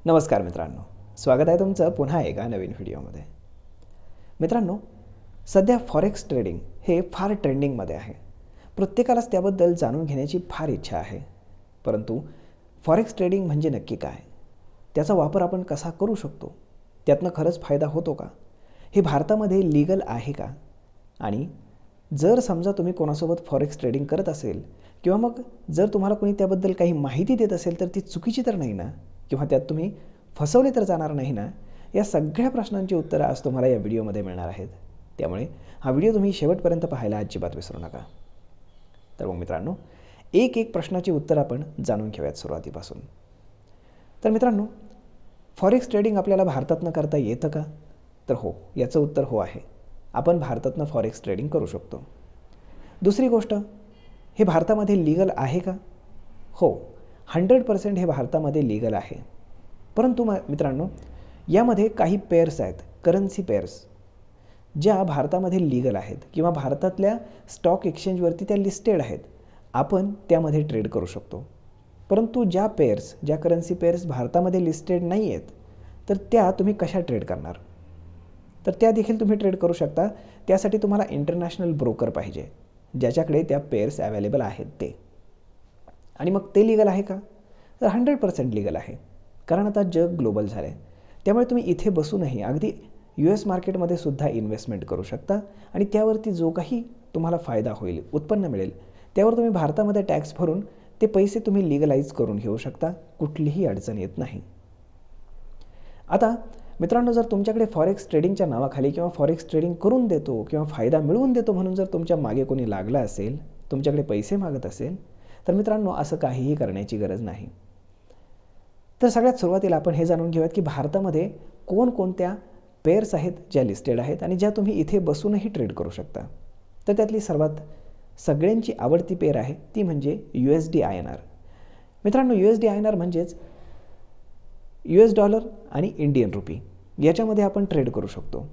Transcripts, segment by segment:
नमस्कार मित्रांनो, स्वागत आहे तुमचं पुन्हा एका नवीन व्हिडिओमध्ये. मित्रांनो, सध्या फॉरेक्स ट्रेडिंग हे फार ट्रेंडिंगमध्ये आहे. प्रत्येकालाच त्याबद्दल जाणून घेण्याची फार इच्छा आहे. परंतु फॉरेक्स ट्रेडिंग म्हणजे नक्की काय? त्याचा वापर आपण कसा करू शकतो? त्यातनं खरंच फायदा होतो का? हे भारतामध्ये लीगल आहे का? आणि जर समजा तुम्ही कोणासोबत फॉरेक्स ट्रेडिंग करत असेल किंवा मग जर तुम्हाला कोणी त्याबद्दल काही माहिती देत असेल तर ती चुकीची तर नाही ना? किंवा त्यात तुम्ही फसवले तर जाणार नाही ना? या सगळ्या प्रश्नांची उत्तरं आज तुम्हाला या व्हिडिओमध्ये मिळणार आहेत. त्यामुळे हा व्हिडिओ तुम्ही शेवटपर्यंत पाहायला अजिबात विसरू नका. तर मग मित्रांनो, एक प्रश्नाची उत्तर आपण जाणून घेऊयात सुरुवातीपासून. तर मित्रांनो, फॉरेक्स ट्रेडिंग आपल्याला भारतातनं करता येतं का? तर हो, याचं उत्तर हो आहे. आपण भारतातनं फॉरेक्स ट्रेडिंग करू शकतो. दुसरी गोष्ट, हे भारतामध्ये लीगल आहे का? हो, 100% हे भारतामध्ये लीगल आहे. परंतु मित्रांनो, यामध्ये काही पेअर्स आहेत, करन्सी पेअर्स, ज्या भारतामध्ये लीगल आहेत किंवा भारतातल्या स्टॉक एक्सचेंजवरती त्या लिस्टेड आहेत. आपण त्यामध्ये ट्रेड करू शकतो. परंतु ज्या करन्सी पेअर्स भारतामध्ये लिस्टेड नाही आहेत, तर त्या तुम्ही कशा ट्रेड करणार? तर त्या देखील तुम्ही ट्रेड करू शकता. त्यासाठी तुम्हाला इंटरनॅशनल ब्रोकर पाहिजे, ज्याच्याकडे त्या पेअर्स अवेलेबल आहेत ते. आणि मग ते लीगल आहे का? तर 100% लीगल आहे. कारण आता जग ग्लोबल झालं आहे. त्यामुळे तुम्ही इथे बसूनही अगदी US मार्केटमध्ये सुद्धा इन्व्हेस्टमेंट करू शकता आणि त्यावरती जो काही तुम्हाला फायदा होईल, उत्पन्न मिळेल, त्यावर तुम्ही भारतामध्ये टॅक्स भरून ते पैसे तुम्ही लीगलाइज करून घेऊ शकता. कुठलीही अडचण येत नाही. आता मित्रांनो, जर तुमच्याकडे फॉरेक्स ट्रेडिंगच्या नावाखाली किंवा फॉरेक्स ट्रेडिंग करून देतो किंवा फायदा मिळवून देतो म्हणून जर तुमच्या मागे कोणी लागला असेल, तुमच्याकडे पैसे मागत असेल, तर मित्रांनो, असं काहीही करण्याची गरज नाही. तर सगळ्यात सुरुवातीला आपण हे जाणून घेऊयात की भारतामध्ये कोणकोणत्या पेअर्स आहेत ज्या लिस्टेड आहेत आणि ज्या तुम्ही इथे बसूनही ट्रेड करू शकता. तर त्यातली सर्वात सगळ्यांची आवडती पेअर आहे ती म्हणजे USD INR. मित्रांनो, USD INR म्हणजेच US डॉलर आणि इंडियन रुपी, याच्यामध्ये आपण ट्रेड करू शकतो.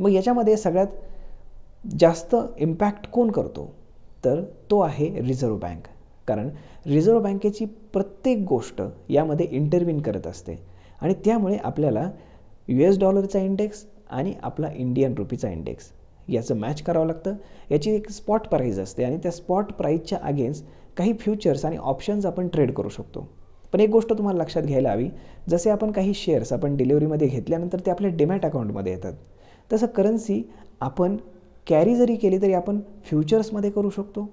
मग याच्यामध्ये सगळ्यात जास्त इम्पॅक्ट कोण करतो? तर तो आहे रिझर्व्ह बँक. कारण रिझर्व्ह बँकेची प्रत्येक गोष्ट यामध्ये इंटरव्हीन करत असते आणि त्यामुळे आपल्याला US डॉलरचा इंडेक्स आणि आपला इंडियन रुपीचा इंडेक्स याचं मॅच करावं लागतं. याची एक स्पॉट प्राईज असते आणि त्या स्पॉट प्राईजच्या अगेन्स्ट काही फ्युचर्स आणि ऑप्शन्स आपण ट्रेड करू शकतो. पण एक गोष्ट तुम्हाला लक्षात घ्यायला हवी, जसे आपण काही शेअर्स आपण डिलिव्हरीमध्ये घेतल्यानंतर ते आपल्या डिमॅट अकाउंटमध्ये येतात, तसं करन्सी आपण कॅरी जरी केली तरी आपण फ्युचर्समध्ये करू शकतो,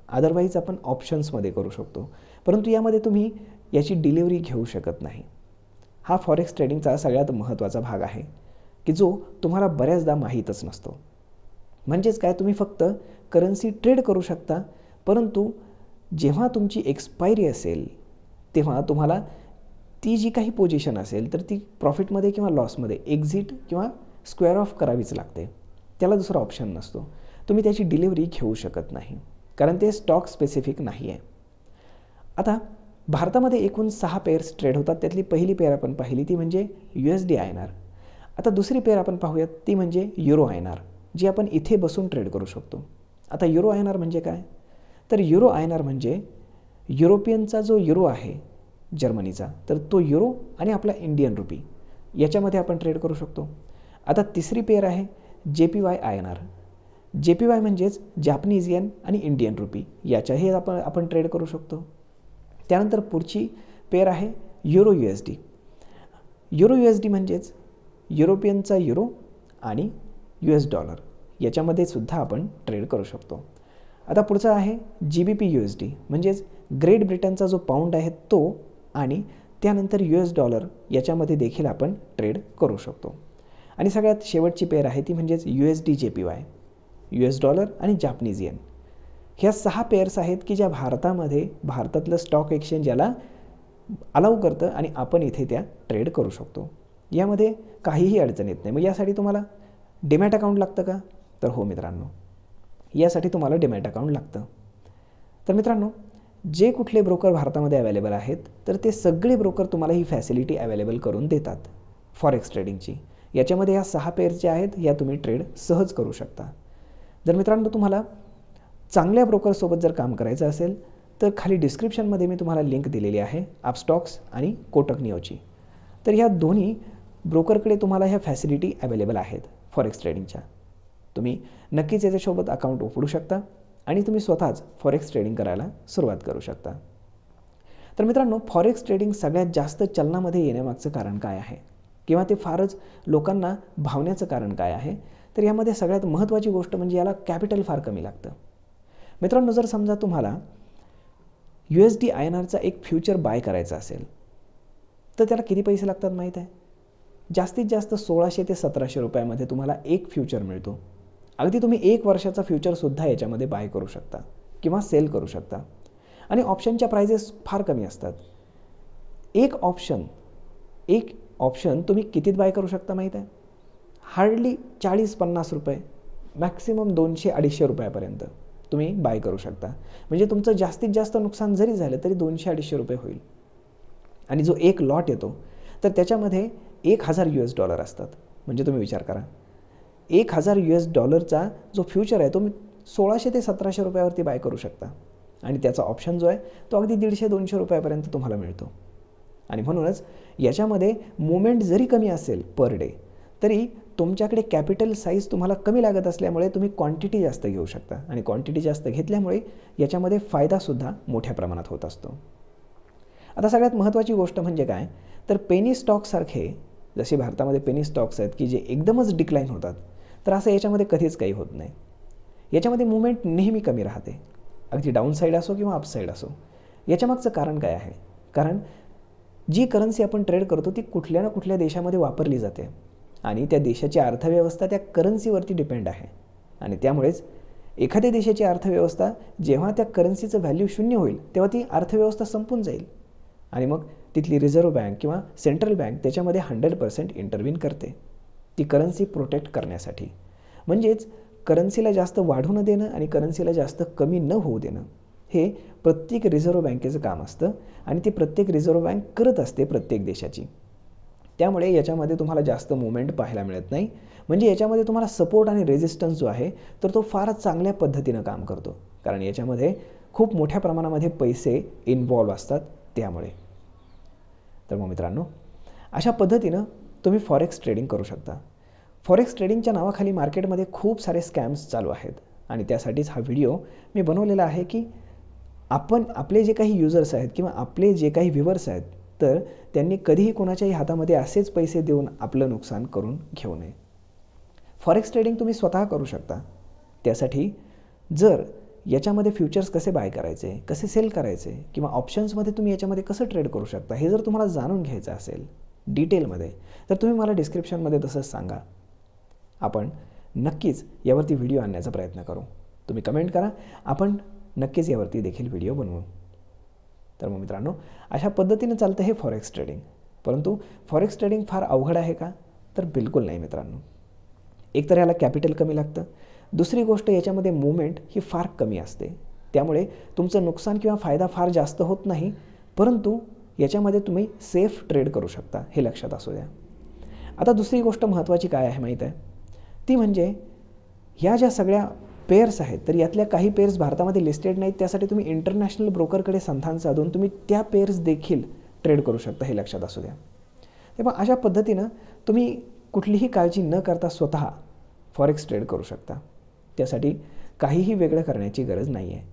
अदरवाईज आपण ऑप्शन्समध्ये करू शकतो. परंतु यामध्ये तुम्ही याची डिलिव्हरी घेऊ शकत नाही. हा फॉरेक्स ट्रेडिंगचा सगळ्यात महत्त्वाचा भाग आहे की जो तुम्हाला बऱ्याचदा माहीतच नसतो. म्हणजेच काय, तुम्ही फक्त करन्सी ट्रेड करू शकता, परंतु जेव्हा तुमची एक्सपायरी असेल तेव्हा तुम्हाला ती जी काही पोझिशन असेल तर ती प्रॉफिटमध्ये किंवा लॉसमध्ये एक्झिट किंवा स्क्वेअर ऑफ करावीच लागते. त्याला दुसरा ऑप्शन नसतो. तुम्ही त्याची डिलिव्हरी घेऊ शकत नाही, कारण ते स्टॉक स्पेसिफिक नाही आहे. आता भारतामध्ये एकूण 6 पेअर्स ट्रेड होतात. त्यातली पहिली पेअर आपण पाहिली ती म्हणजे USD INR. आता दुसरी पेअर आपण पाहूयात ती म्हणजे युरो INR, जी आपण इथे बसून ट्रेड करू शकतो. आता युरो INR म्हणजे काय? तर युरो INR म्हणजे युरोपियनचा जो युरो आहे जर्मनीचा, तर तो युरो आणि आपला इंडियन रुपी याच्यामध्ये आपण ट्रेड करू शकतो. आता तिसरी पेअर आहे JPY INR. JPY म्हणजेच जापनीज येन आणि इंडियन रुपी याच्याही आपण ट्रेड करू शकतो. त्यानंतर पुढची पेअर आहे युरो USD. युरो USD म्हणजेच युरोपियनचा युरो आणि US डॉलर याच्यामध्ये सुद्धा आपण ट्रेड करू शकतो. आता पुढचा आहे GBP USD म्हणजेच ग्रेट ब्रिटनचा जो पाऊंड आहे तो आणि त्यानंतर US डॉलर याच्यामध्ये देखील आपण ट्रेड करू शकतो. आणि सगळ्यात शेवटची पेअर आहे ती म्हणजेच USD JPY, US डॉलर आणि जापनीज येन. ह्या 6 पेअर्स आहेत की ज्या भारतातलं स्टॉक एक्सचेंज याला अलाउ करतं आणि आपण इथे त्या ट्रेड करू शकतो. यामध्ये काहीही अडचण येत नाही. मग यासाठी तुम्हाला डिमॅट अकाउंट लागतं का? तर हो मित्रांनो, यासाठी तुम्हाला डिमॅट अकाउंट लागतं. तर मित्रांनो, जे कुठले ब्रोकर भारतामध्ये अवेलेबल आहेत तर ते सगळे ब्रोकर तुम्हाला ही फॅसिलिटी अवेलेबल करून देतात फॉरेक्स ट्रेडिंगची. याच्यामध्ये या 6 पेअर्स ज्या आहेत या तुम्ही ट्रेड सहज करू शकता. जर मित्रांनो तुम्हाला चांगल्या ब्रोकरसोबत जर काम करायचं असेल तर खाली डिस्क्रिप्शनमध्ये मी तुम्हाला लिंक दिलेली आहे अपस्टॉक्स आणि कोटक निओची. तर ह्या दोन्ही ब्रोकरकडे तुम्हाला ह्या फॅसिलिटी अवेलेबल आहेत फॉरेक्स ट्रेडिंगच्या. तुम्ही नक्कीच याच्यासोबत अकाउंट उघडू शकता आणि तुम्ही स्वतःच फॉरेक्स ट्रेडिंग करायला सुरुवात करू शकता. तर मित्रांनो, फॉरेक्स ट्रेडिंग सगळ्यात जास्त चलनामध्ये येण्यामागचं कारण काय आहे किंवा ते फारच लोकांना भावण्याचं कारण काय आहे? तर यामध्ये सगळ्यात महत्त्वाची गोष्ट म्हणजे याला कॅपिटल फार कमी लागतं. मित्रांनो, जर समजा तुम्हाला USD INRचा एक फ्युचर बाय करायचा असेल तर त्याला किती पैसे लागतात माहीत आहे? जास्तीत जास्त 1600 ते 1700 रुपयामध्ये तुम्हाला एक फ्युचर मिळतो. अगदी तुम्ही 1 वर्षाचा फ्युचरसुद्धा याच्यामध्ये बाय करू शकता किंवा सेल करू शकता. आणि ऑप्शनच्या प्राइजेस फार कमी असतात. एक ऑप्शन तुम्ही कितीत बाय करू शकता माहीत आहे? हार्डली 40-50 रुपये, मॅक्सिमम 200-250 रुपयापर्यंत तुम्ही बाय करू शकता. म्हणजे तुमचं जास्तीत जास्त नुकसान जरी झालं तरी 200-250 रुपये होईल. आणि जो एक लॉट येतो तर त्याच्यामध्ये $1000 असतात. म्हणजे तुम्ही विचार करा, $1000 जो फ्युचर आहे तो 1600 ते 1700 रुपयावरती बाय करू शकता. आणि त्याचा ऑप्शन जो आहे तो अगदी 150-200 रुपयापर्यंत तुम्हाला मिळतो. आणि म्हणूनच याच्यामध्ये मुवमेंट जरी कमी असेल पर डे तरी तुमच्याकडे कॅपिटल साईज तुम्हाला कमी लागत असल्यामुळे तुम्ही क्वांटिटी जास्त घेऊ शकता. आणि क्वांटिटी जास्त घेतल्यामुळे याच्यामध्ये फायदासुद्धा मोठ्या प्रमाणात होत असतो. आता सगळ्यात महत्त्वाची गोष्ट म्हणजे काय, तर पेनी स्टॉकसारखे, जसे भारतामध्ये पेनी स्टॉक्स आहेत की जे एकदमच डिक्लाईन होतात, तर असं याच्यामध्ये कधीच काही होत नाही. याच्यामध्ये मुवमेंट नेहमी कमी राहते, अगदी डाऊन साईड असो किंवा अप साईड असो. याच्यामागचं कारण काय आहे? कारण जी करन्सी आपण ट्रेड करतो ती कुठल्या ना कुठल्या देशामध्ये वापरली जाते आणि त्या देशाची अर्थव्यवस्था त्या करन्सीवरती डिपेंड आहे. आणि त्यामुळेच एखाद्या देशाची अर्थव्यवस्था जेव्हा त्या करन्सीचं व्हॅल्यू 0 होईल तेव्हा ती अर्थव्यवस्था संपून जाईल आणि मग तिथली रिझर्व्ह बँक किंवा सेंट्रल बँक त्याच्यामध्ये 100% इंटरव्हीन करते ती करन्सी प्रोटेक्ट करण्यासाठी. म्हणजेच करन्सीला जास्त वाढू न देणं आणि करन्सीला जास्त कमी न होऊ देणं हे प्रत्येक रिझर्व्ह बँकेचं काम असतं आणि ती प्रत्येक रिझर्व्ह बँक करत असते प्रत्येक देशाची. त्यामुळे याच्यामध्ये तुम्हाला जास्त मुवमेंट पाहायला मिळत नाही. म्हणजे याच्यामध्ये तुम्हाला सपोर्ट आणि रेजिस्टन्स जो आहे तर तो फारच चांगल्या पद्धतीनं काम करतो, कारण याच्यामध्ये खूप मोठ्या प्रमाणामध्ये पैसे इन्व्हॉल्व असतात त्यामुळे. तर मग मित्रांनो, अशा पद्धतीनं तुम्ही फॉरेक्स ट्रेडिंग करू शकता. फॉरेक्स ट्रेडिंगच्या नावाखाली मार्केटमध्ये खूप सारे स्कॅम्स चालू आहेत आणि त्यासाठीच हा व्हिडिओ मी बनवलेला आहे की आपले जे काही युजर्स आहेत किंवा आपले जे काही व्ह्युअर्स आहेत तर त्यांनी कधीही कोणाच्याही हातामध्ये असेच पैसे देऊन आपलं नुकसान करून घेऊ नये. फॉरेक्स ट्रेडिंग तुम्ही स्वतः करू शकता. त्यासाठी जर याच्यामध्ये फ्युचर्स कसे बाय करायचे, कसे सेल करायचे किंवा ऑप्शन्समध्ये तुम्ही याच्यामध्ये कसं ट्रेड करू शकता हे जर तुम्हाला जाणून घ्यायचं असेल डिटेलमध्ये तर तुम्ही मला डिस्क्रिप्शनमध्ये तसंच सांगा. आपण नक्कीच यावरती व्हिडिओ आणण्याचा प्रयत्न करू. तुम्ही कमेंट करा, आपण नक्कीच यावरती देखील व्हिडिओ बनवू. तर मग मित्रांनो, अशा पद्धतीने चालतं हे फॉरेक्स ट्रेडिंग. परंतु फॉरेक्स ट्रेडिंग फार अवघड आहे का? तर बिलकुल नाही मित्रांनो. एकतर याला कॅपिटल कमी लागतं, दुसरी गोष्ट याच्यामध्ये मुवमेंट ही फार कमी असते. त्यामुळे तुमचं नुकसान किंवा फायदा फार जास्त होत नाही, परंतु याच्यामध्ये तुम्ही सेफ ट्रेड करू शकता, हे लक्षात असू द्या. आता दुसरी गोष्ट महत्त्वाची काय आहे माहीत आहे? ती म्हणजे ह्या ज्या सगळ्या पेअर्स आहेत तर यातल्या काही पेअर्स भारतामध्ये लिस्टेड नाहीत. त्यासाठी तुम्ही इंटरनॅशनल ब्रोकरकडे संधान साधून तुम्ही त्या पेअर्स देखील ट्रेड करू शकता, हे लक्षात असू द्या. तेव्हा अशा पद्धतीनं तुम्ही कुठलीही काळजी न करता स्वतः फॉरेक्स ट्रेड करू शकता. त्यासाठी काहीही वेगळं करण्याची गरज नाही आहे.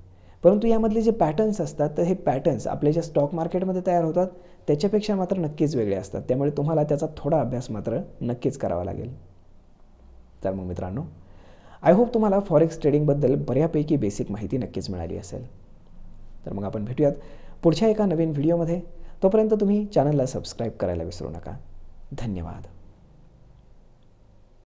परंतु यामधले जे पॅटर्न्स असतात तर हे पॅटर्न्स आपल्या ज्या स्टॉक मार्केटमध्ये तयार होतात त्याच्यापेक्षा मात्र नक्कीच वेगळे असतात. त्यामुळे तुम्हाला त्याचा थोडा अभ्यास मात्र नक्कीच करावा लागेल. तर मग मित्रांनो, आय होप तुम्हाला फॉरेक्स ट्रेडिंगबद्दल बऱ्यापैकी बेसिक माहिती नक्कीच मिळाली असेल. तर मग आपण भेटूयात पुढच्या एका नवीन व्हिडिओमध्ये. तोपर्यंत तुम्ही चॅनलला सबस्क्राईब करायला विसरू नका. धन्यवाद.